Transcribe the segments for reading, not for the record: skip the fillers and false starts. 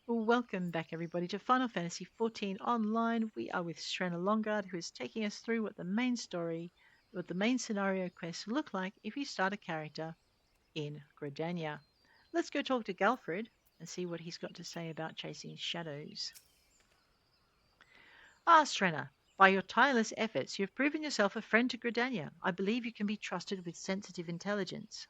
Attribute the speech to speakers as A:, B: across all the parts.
A: Welcome back, everybody, to Final Fantasy XIV Online. We are with Longuard, who is taking us through what the main scenario quests look like if you start a character in Gridania. Let's go talk to Galfred and see what he's got to say about chasing shadows. Strenna, by your tireless efforts, you have proven yourself a friend to Gridania. I believe you can be trusted with sensitive intelligence.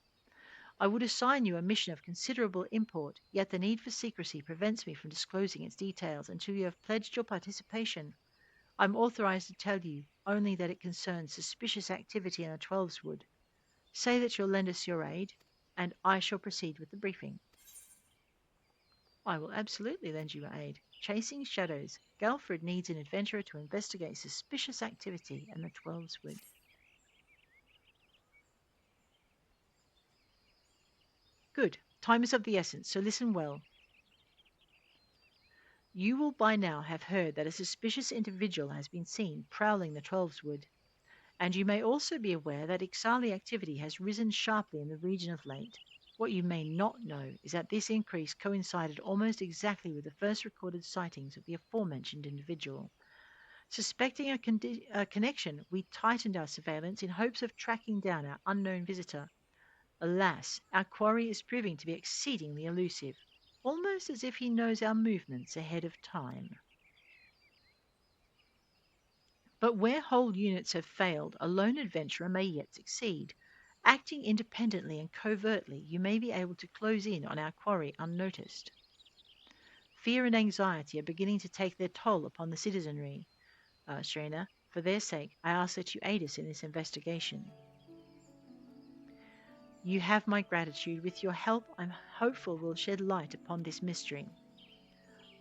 A: I would assign you a mission of considerable import, yet the need for secrecy prevents me from disclosing its details until you have pledged your participation. I am authorized to tell you only that it concerns suspicious activity in the Twelveswood. Say that you'll lend us your aid, and I shall proceed with the briefing. I will absolutely lend you aid. Chasing shadows. Galfred needs an adventurer to investigate suspicious activity in the Twelveswood. Good. Time is of the essence, so listen well. You will by now have heard that a suspicious individual has been seen prowling the Twelveswood, and you may also be aware that Ixali activity has risen sharply in the region of late. What you may not know is that this increase coincided almost exactly with the first recorded sightings of the aforementioned individual. Suspecting a connection, we tightened our surveillance in hopes of tracking down our unknown visitor. Alas, our quarry is proving to be exceedingly elusive, almost as if he knows our movements ahead of time. But where whole units have failed, a lone adventurer may yet succeed. Acting independently and covertly, you may be able to close in on our quarry unnoticed. Fear and anxiety are beginning to take their toll upon the citizenry. Shrena, for their sake, I ask that you aid us in this investigation. You have my gratitude. With your help, I'm hopeful we'll shed light upon this mystery.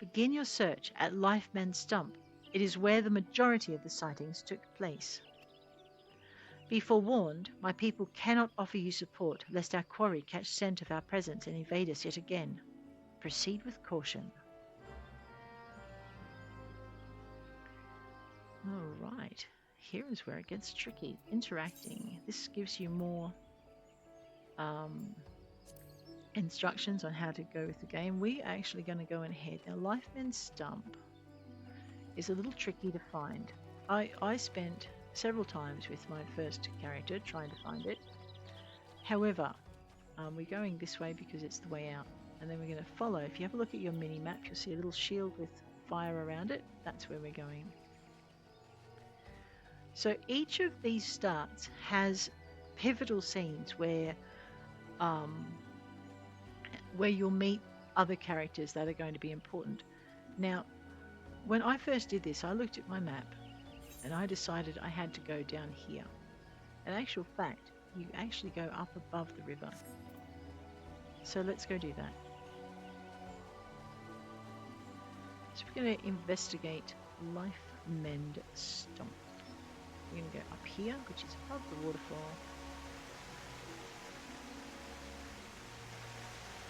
A: Begin your search at Lifeman's Stump. It is where the majority of the sightings took place. Be forewarned, my people cannot offer you support lest our quarry catch scent of our presence and invade us yet again. Proceed with caution. Alright, here is where it gets tricky. Interacting. This gives you more instructions on how to go with the game. We're actually going to go ahead. Now, Lifeman's Stump is a little tricky to find. I spent several times with my first character trying to find it. However, we're going this way because it's the way out. And then we're going to follow. If you have a look at your mini map, you'll see a little shield with fire around it. That's where we're going. So each of these starts has pivotal scenes where you'll meet other characters that are going to be important. Now, when I first did this, I looked at my map and I decided I had to go down here. In actual fact, you actually go up above the river. So let's go do that. So we're going to investigate Lifeman's Stump. We're going to go up here, which is above the waterfall.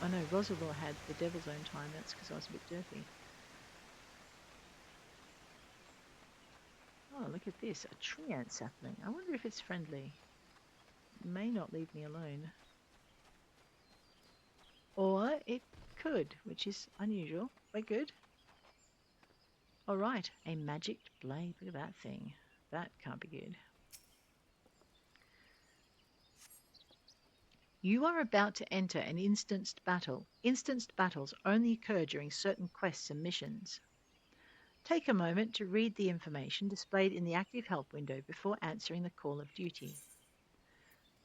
A: I know Rosalind had the Devil's Own time, that's because I was a bit dirty. Oh, look at this, a tree ant sapling. I wonder if it's friendly. It may not leave me alone. Or it could, which is unusual, but good. Alright, a magic blade. Look at that thing. That can't be good. You are about to enter an instanced battle. Instanced battles only occur during certain quests and missions. Take a moment to read the information displayed in the active help window before answering the call of duty.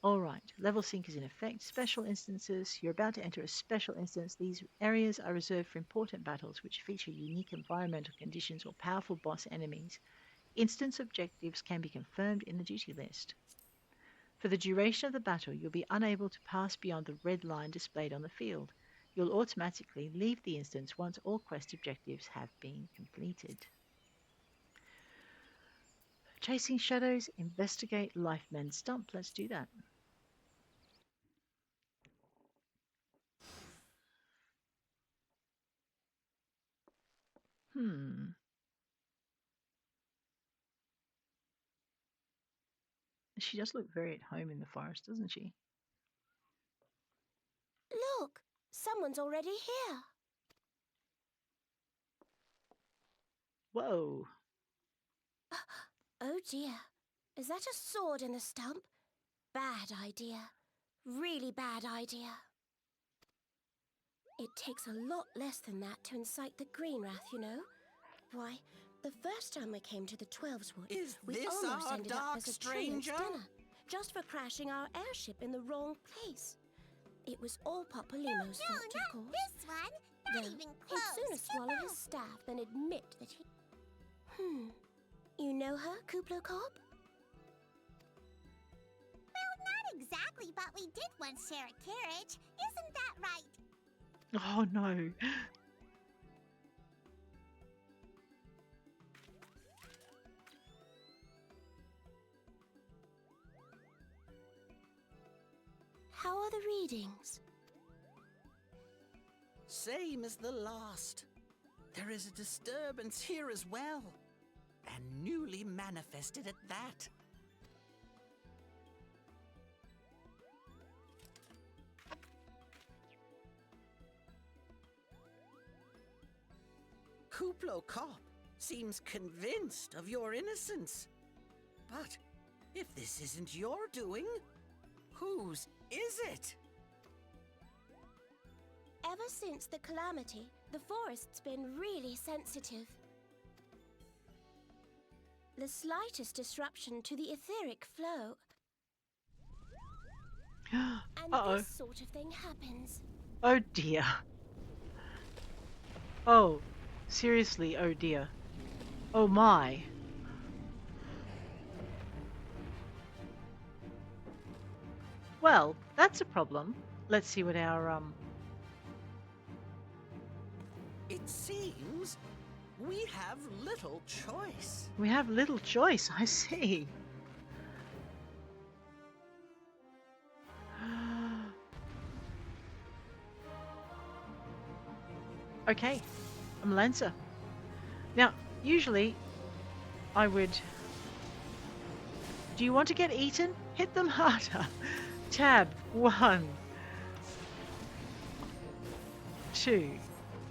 A: Alright, level sync is in effect. Special instances. You're about to enter a special instance. These areas are reserved for important battles which feature unique environmental conditions or powerful boss enemies. Instance objectives can be confirmed in the duty list. For the duration of the battle, you'll be unable to pass beyond the red line displayed on the field. You'll automatically leave the instance once all quest objectives have been completed. Chasing shadows, investigate Lifeman's Stump. Let's do that. She does look very at home in the forest, doesn't she?
B: Look, someone's already here.
A: Whoa.
B: Oh dear. Is that a sword in the stump? Bad idea. Really bad idea. It takes a lot less than that to incite the green wrath, you know. Why, the first time we came to the Twelveswood, we almost ended up as a
C: stranger?
B: dinner, just for crashing our airship in the wrong place. It was all Papolimo's fault, of course.
D: This one, not
B: Though
D: even close.
B: he'd sooner swallow his staff than admit that he... You know her, Kuplo Cop?
D: Well, not exactly, but we did once share a carriage. Isn't that right?
A: Oh no.
B: How are the readings?
C: Same as the last. There is a disturbance here as well. And newly manifested at that. Kuplo Cop seems convinced of your innocence. But if this isn't your doing, whose is it?
B: Ever since the calamity, the forest's been really sensitive. The slightest disruption to the etheric flow, and
A: Uh-oh.
B: this sort of thing happens.
A: Oh dear. Oh, seriously, oh dear. Oh my. Well, that's a problem. Let's see what our
C: It seems we have little choice.
A: we have little choice, I see. Okay, I'm Lancer. Now, usually I would... Do you want to get eaten? Hit them harder. Tab 1, 2.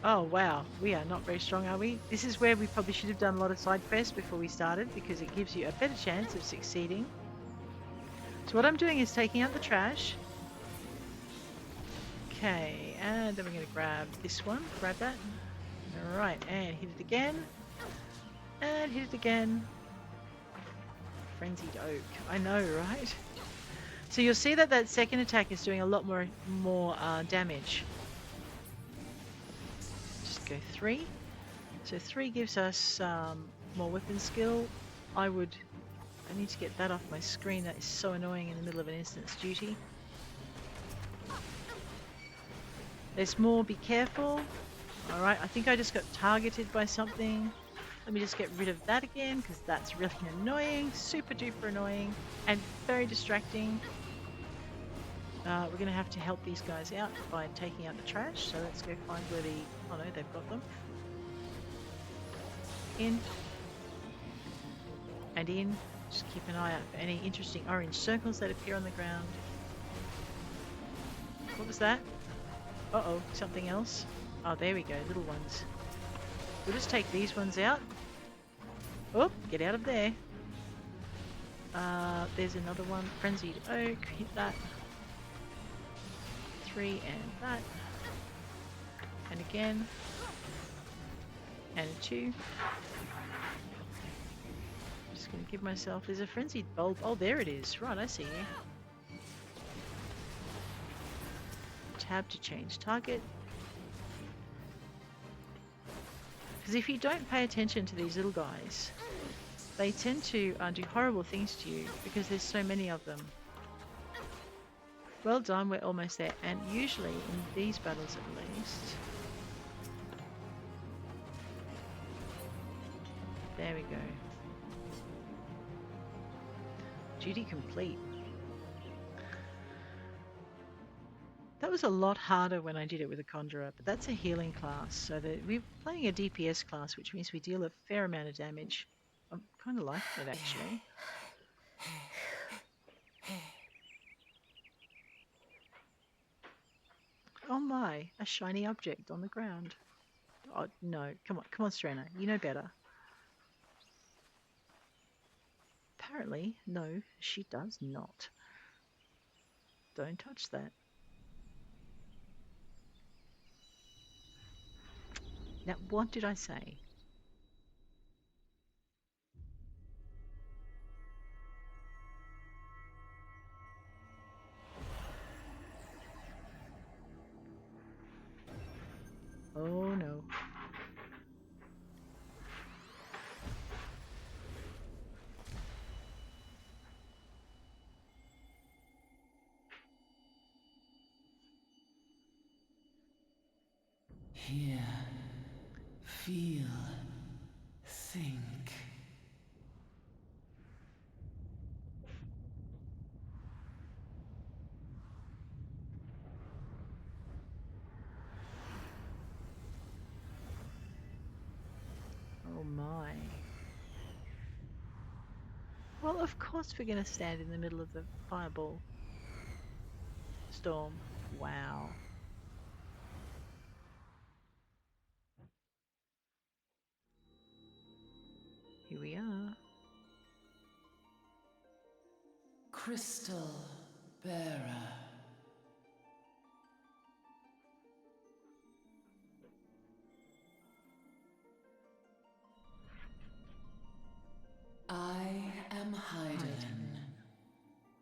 A: Oh wow, we are not very strong, are we? This is where we probably should have done a lot of side quests before we started, because it gives you a better chance of succeeding. So what I'm doing is taking out the trash. Okay, and then we're going to grab this one. Grab that. Alright, and hit it again. And hit it again. Frenzied Oak. I know, right? So you'll see that that second attack is doing a lot more damage. Just go 3. So 3 gives us more weapon skill. I need to get that off my screen. That is so annoying in the middle of an instance duty. There's more. Be careful. Alright, I think I just got targeted by something. Let me just get rid of that again, because that's really annoying. Super duper annoying. And very distracting. We're going to have to help these guys out by taking out the trash. So let's go find where the... Oh no, they've got them. In. And in. Just keep an eye out for any interesting orange circles that appear on the ground. What was that? Uh-oh, something else. Oh, there we go, little ones. We'll just take these ones out. Oh, get out of there. There's another one. Frenzied Oak. Hit that. 3 and that. And again. And a 2. Just going to give myself... There's a Frenzied Bulb. Oh, there it is. Right, I see you. Tab to change target. Because if you don't pay attention to these little guys, they tend to do horrible things to you because there's so many of them. Well done, we're almost there. And usually in these battles at least... There we go. Duty complete. That was a lot harder when I did it with a Conjurer, but that's a healing class, so that we're playing a DPS class, which means we deal a fair amount of damage. I'm kind of liking it, actually. Oh my, a shiny object on the ground. Oh no, come on, Strana, you know better. Apparently, no, she does not. Don't touch that. Now, what did I say? Oh no.
E: Hear, feel, think.
A: Oh my. Well, of course we're going to stand in the middle of the fireball storm. Wow. Here we are.
E: Crystal bearer. I am Hydaelyn,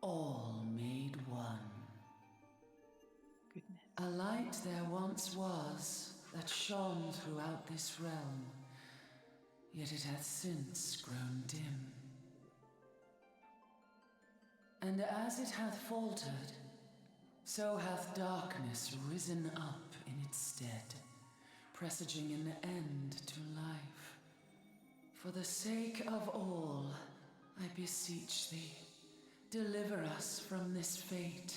E: all made one.
A: Goodness.
E: A light there once was that shone throughout this realm, yet it hath since grown dim. And as it hath faltered, so hath darkness risen up in its stead, presaging an end to life. For the sake of all, I beseech thee, deliver us from this fate.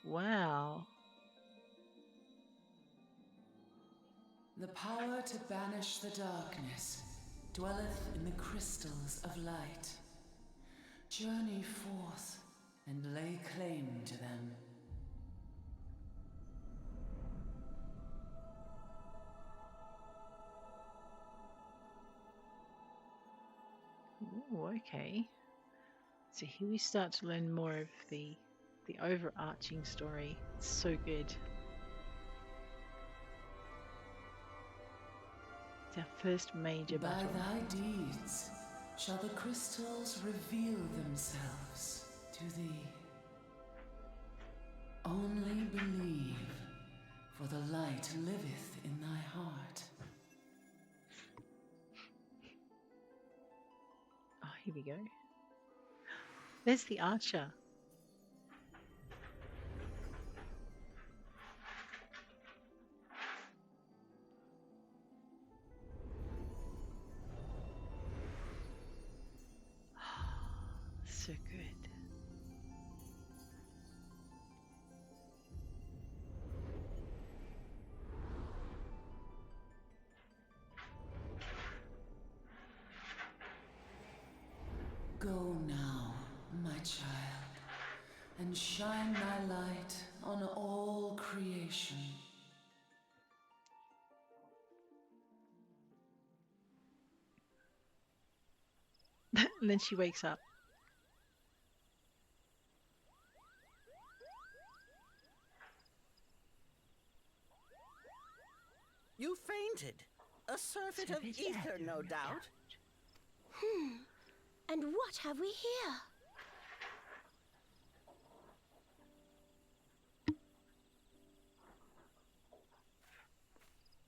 A: Wow.
E: The power to banish the darkness dwelleth in the crystals of light. Journey forth and lay claim to them.
A: Ooh, okay. So here we start to learn more of the overarching story. It's so good. It's our first major
E: By
A: battle.
E: thy deeds shall the crystals reveal themselves to thee. Only believe, for the light liveth in thy heart.
A: Oh, here we go. There's the archer. So good.
E: Go now, my child, and shine thy light on all creation.
A: And then she wakes up.
C: You fainted. A surfeit of ether, no doubt.
B: And what have we here?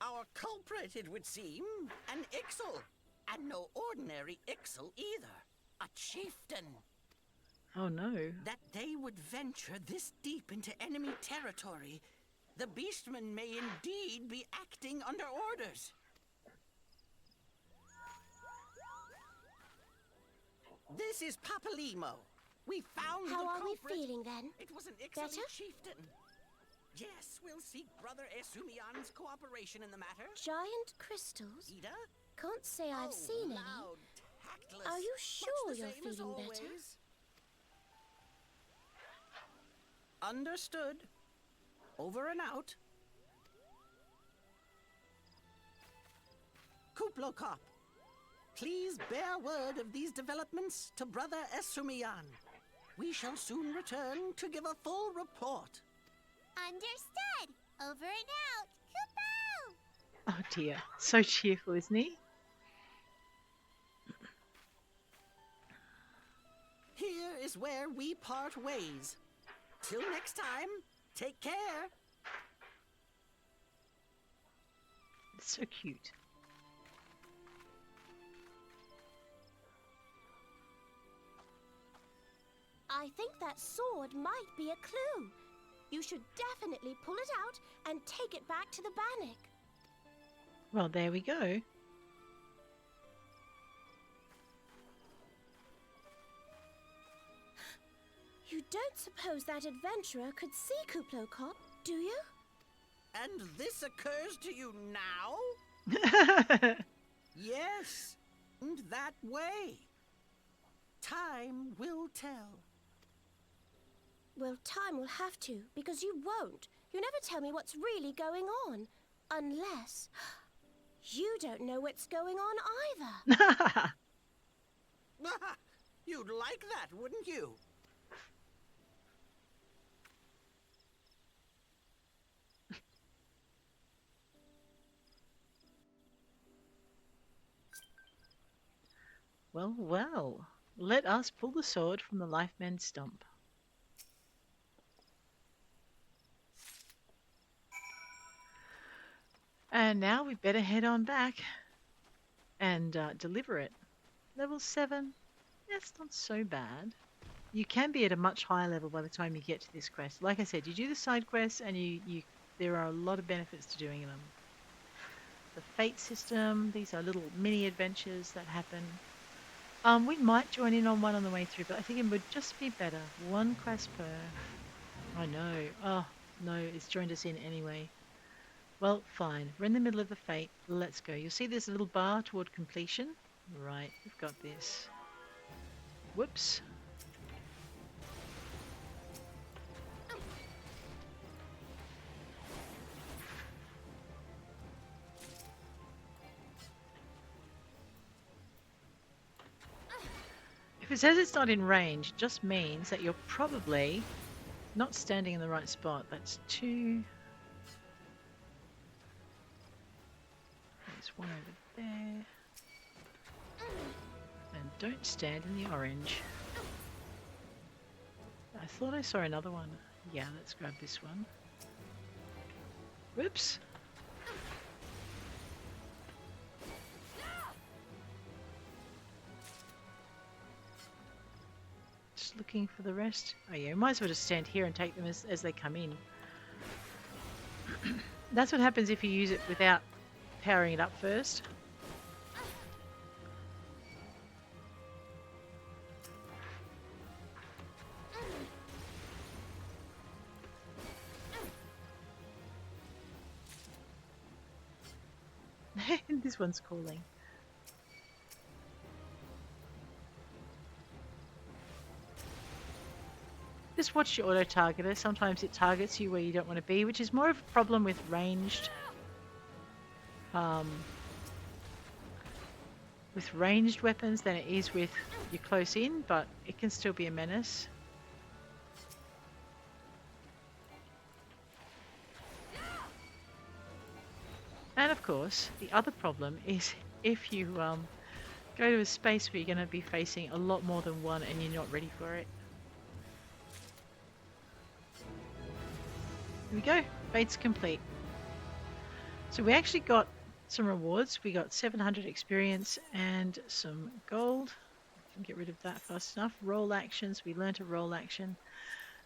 C: Our culprit, it would seem, an Ixal. And no ordinary Ixal either. A chieftain.
A: Oh no.
C: That they would venture this deep into enemy territory, the beastmen may indeed be acting under orders. This is Papalimo. We found
B: How
C: the
B: are we
C: culprit.
B: feeling then?
C: It was an Ixalan
B: Better?
C: chieftain. Yes, we'll seek Brother Esumian's cooperation in the matter.
B: Giant crystals?
C: Ida?
B: Can't say I've seen any.
C: Loud, tactless,
B: Are you
C: much
B: sure
C: the
B: you're
C: same as
B: feeling better?
C: always. Understood. Over and out. Kuplokop. Please bear word of these developments to Brother Esumiyan. We shall soon return to give a full report.
D: Understood. Over and out. Kupo!
A: Oh dear. So cheerful, isn't he?
C: Here is where we part ways. Till next time, take care.
A: It's so cute.
B: I think that sword might be a clue. You should definitely pull it out and take it back to the Bannock.
A: Well, there we go.
B: You don't suppose that adventurer could see Kuplokop, do you?
C: And this occurs to you now? Yes, and that way. Time will tell.
B: Well, time will have to, because you won't. You never tell me what's really going on. Unless... you don't know what's going on either.
C: You'd like that, wouldn't you?
A: Well, well. Let us pull the sword from the Lifemen's stump. And now we better head on back and deliver it. Level 7. That's not so bad. You can be at a much higher level by the time you get to this quest. Like I said, you do the side quests and there are a lot of benefits to doing them. The fate system, these are little mini adventures that happen. We might join in on one on the way through, but I think it would just be better. One quest per... I know. Oh, no, it's joined us in anyway. Well, fine. We're in the middle of the fate. Let's go. You'll see there's a little bar toward completion. Right, we've got this. Whoops. If it says it's not in range, it just means that you're probably not standing in the right spot. That's 2. There's 1 over there. And don't stand in the orange. I thought I saw another one. Yeah, let's grab this one. Whoops. Just looking for the rest. Oh yeah, might as well just stand here and take them as they come in. That's what happens if you use it without powering it up first. This one's calling. Just watch your auto-targeter. Sometimes it targets you where you don't want to be, which is more of a problem with ranged weapons than it is with your close in, but it can still be a menace. And of course, the other problem is if you go to a space where you're going to be facing a lot more than one and you're not ready for it. Here we go. Fate's complete. So we actually got some rewards. We got 700 experience and some gold. I can get rid of that fast enough. Roll actions. We learnt a roll action,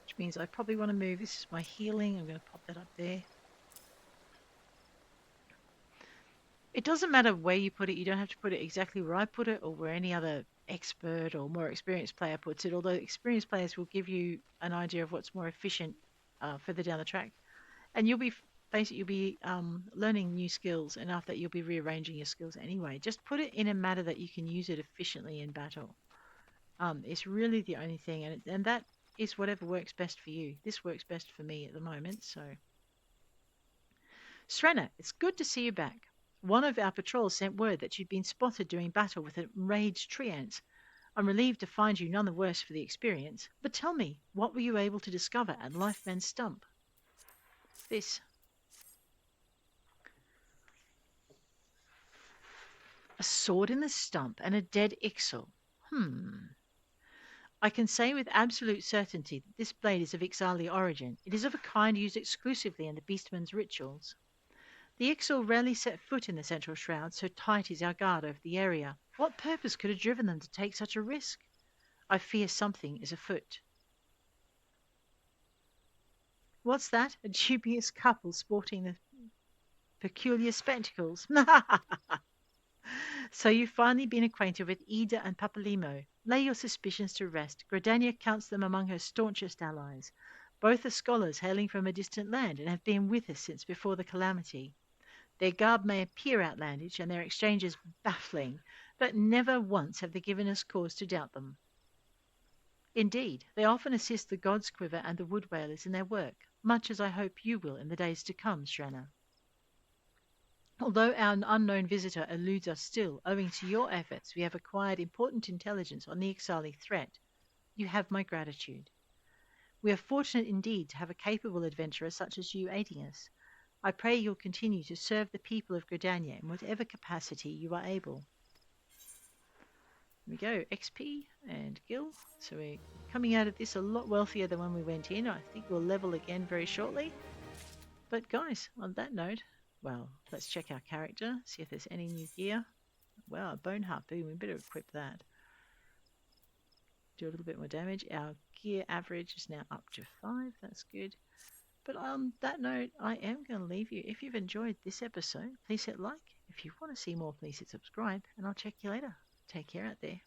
A: which means I probably want to move. This is my healing. I'm going to pop that up there. It doesn't matter where you put it. You don't have to put it exactly where I put it or where any other expert or more experienced player puts it, although experienced players will give you an idea of what's more efficient further down the track. And you'll be learning new skills enough that you'll be rearranging your skills anyway. Just put it in a manner that you can use it efficiently in battle. It's really the only thing, and that is whatever works best for you. This works best for me at the moment, so... Srena, it's good to see you back. One of our patrols sent word that you'd been spotted during battle with enraged tree ants. I'm relieved to find you none the worse for the experience. But tell me, what were you able to discover at Lifeman's Stump? This. A sword in the stump and a dead Ixal. I can say with absolute certainty that this blade is of Ixali origin. It is of a kind used exclusively in the Beastman's rituals. The Ixal rarely set foot in the Central Shroud, so tight is our guard over the area. What purpose could have driven them to take such a risk? I fear something is afoot. What's that? A dubious couple sporting the peculiar spectacles. So you've finally been acquainted with Ida and Papalimo. Lay your suspicions to rest. Gridania counts them among her staunchest allies. Both are scholars hailing from a distant land and have been with us since before the calamity. Their garb may appear outlandish and their exchanges baffling, but never once have they given us cause to doubt them. Indeed, they often assist the God's Quiver and the Wood Whalers in their work, much as I hope you will in the days to come, Shranna. Although our unknown visitor eludes us still, owing to your efforts, we have acquired important intelligence on the Ixali threat. You have my gratitude. We are fortunate indeed to have a capable adventurer such as you aiding us. I pray you'll continue to serve the people of Gridania in whatever capacity you are able. Here we go, XP and Gil. So we're coming out of this a lot wealthier than when we went in. I think we'll level again very shortly. But guys, on that note, well, let's check our character, see if there's any new gear. Well, a bone harpoon, we better equip that. Do a little bit more damage. Our gear average is now up to 5, that's good. But on that note, I am going to leave you. If you've enjoyed this episode, please hit like. If you want to see more, please hit subscribe, and I'll check you later. Take care out there.